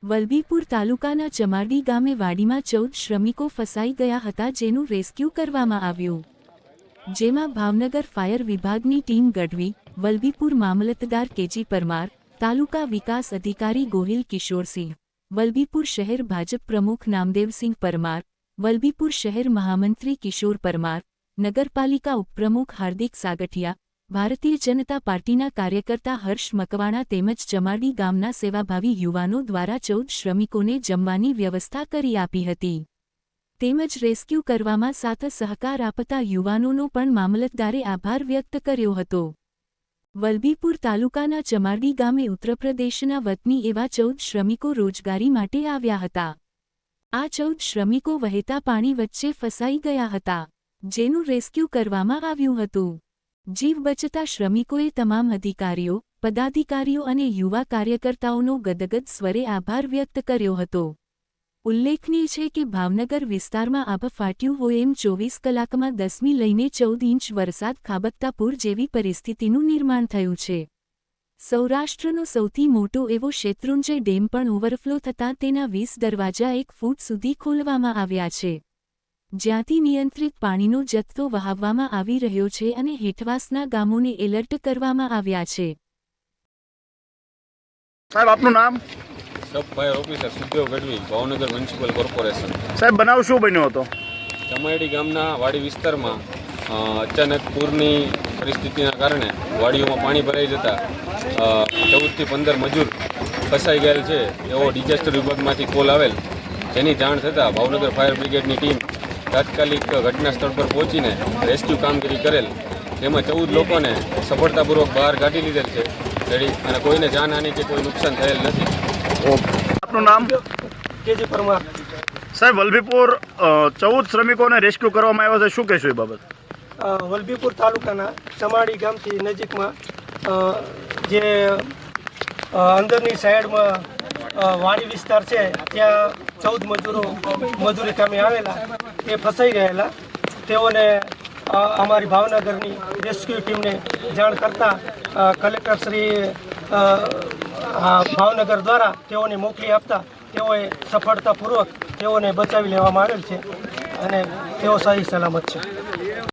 વલભીપુર તાલુકાના ચમારડી ગામે વાડીમાં 14 શ્રમિકો ફસાઈ ગયા હતા, જેનું રેસ્ક્યુ કરવામાં આવ્યું, જેમાં ભાવનગર ફાયર વિભાગની ટીમ ગઢવી, વલભીપુર મામલતદાર કેજી પરમાર, તાલુકા વિકાસ અધિકારી ગોહિલ કિશોરસિંહ, વલભીપુર શહેર ભાજપ પ્રમુખ નામદેવસિંહ પરમાર, વલભીપુર શહેર મહામંત્રી કિશોર પરમાર, નગરપાલિકા ઉપપ્રમુખ હાર્દિક સાગઠિયા, ભારતીય જનતા પાર્ટીના કાર્યકર્તા હર્ષ મકવાણા તેમજ ચમારડી ગામના સેવાભાવી યુવાનો દ્વારા 14 શ્રમિકોને જમવાની વ્યવસ્થા કરી આપી હતી, તેમજ રેસ્ક્યુ કરવામાં સાથ સહકાર આપતા યુવાનોનો પણ મામલતદારે આભાર વ્યક્ત કર્યો હતો। વલભીપુર તાલુકાના ચમારડી ગામે ઉત્તરપ્રદેશના વતની એવા 14 શ્રમિકો રોજગારી માટે આવ્યા હતા। આ 14 શ્રમિકો વહેતા પાણી વચ્ચે ફસાઈ ગયા હતા, જેનું રેસ્ક્યુ કરવામાં આવ્યું હતું। જીવ બચતા શ્રમિકોએ તમામ અધિકારીઓ, પદાધિકારીઓ અને યુવા કાર્યકર્તાઓનો ગદગદ સ્વરે આભાર વ્યક્ત કર્યો હતો। ઉલ્લેખનીય છે કે ભાવનગર વિસ્તારમાં આભ ફાટ્યું હોય એમ 24 કલાકમાં 10મી લઈને 14 ઇંચ વરસાદ ખાબકતા પૂર જેવી પરિસ્થિતિનું નિર્માણ થયું છે। સૌરાષ્ટ્રનો સૌથી મોટો એવો શેત્રુંજય ડેમ પણ ઓવરફ્લો થતાં તેના 20 દરવાજા 1 ફૂટ સુધી ખોલવામાં આવ્યા છે, જ્યાંથી નિયંત્રિત પાણીનો જથ્થો વહાવવામાં આવી રહ્યો છે અને હેઠવાસના ગામોને એલર્ટ કરવામાં આવ્યા છે। સાહેબ, આપનું નામ? સબ fire officer Sukhdev Gadhvi, Bhavnagar municipal corporation. સાહેબ, બનાવ શું બન્યો હતો? ચમારડી ગામના વાડી વિસ્તારમાં અચાનક પૂરની પરિસ્થિતિના કારણે વાડીઓમાં પાણી ભરાઈ જતા 14 થી 15 મજૂર ફસાઈ ગયેલ છે એવો ડિઝાસ્ટર વિભાગમાંથી કોલ આવેલ, જેની જાણ થતાં ભાવનગર ફાયર બ્રિગેડની ટીમ તાત્કાલિક ઘટના સ્થળ પર પહોંચીને રેસ્ક્યુ કામગીરી કરેલ, જેમાં 14 લોકોને સફળતાપૂર્વક બહાર કાઢી લીધેલ છે અને કોઈને જાનહાનિ કે કોઈ નુકસાન થયેલ નથી। આપનું નામ? કેજી પરમાર। સાહેબ, વલભીપુર 14 શ્રમિકોને રેસ્ક્યુ કરવામાં આવ્યા છે, શું કહેશો એ બાબત? વલભીપુર તાલુકાના ચમારડી ગામથી નજીકમાં જે અંદરની સાઈડમાં વાડી વિસ્તાર છે, ત્યાં 14 મજૂરો મજૂરી કામે આવેલા એ ફસાઈ ગયેલા, તેઓને અમારી ભાવનગરની રેસ્ક્યુ ટીમને જાણ કરતાં કલેક્ટરશ્રી ભાવનગર દ્વારા તેઓને મોકલી આપતા તેઓએ સફળતાપૂર્વક તેઓને બચાવી લેવામાં આવેલ છે અને તેઓ સહી સલામત છે।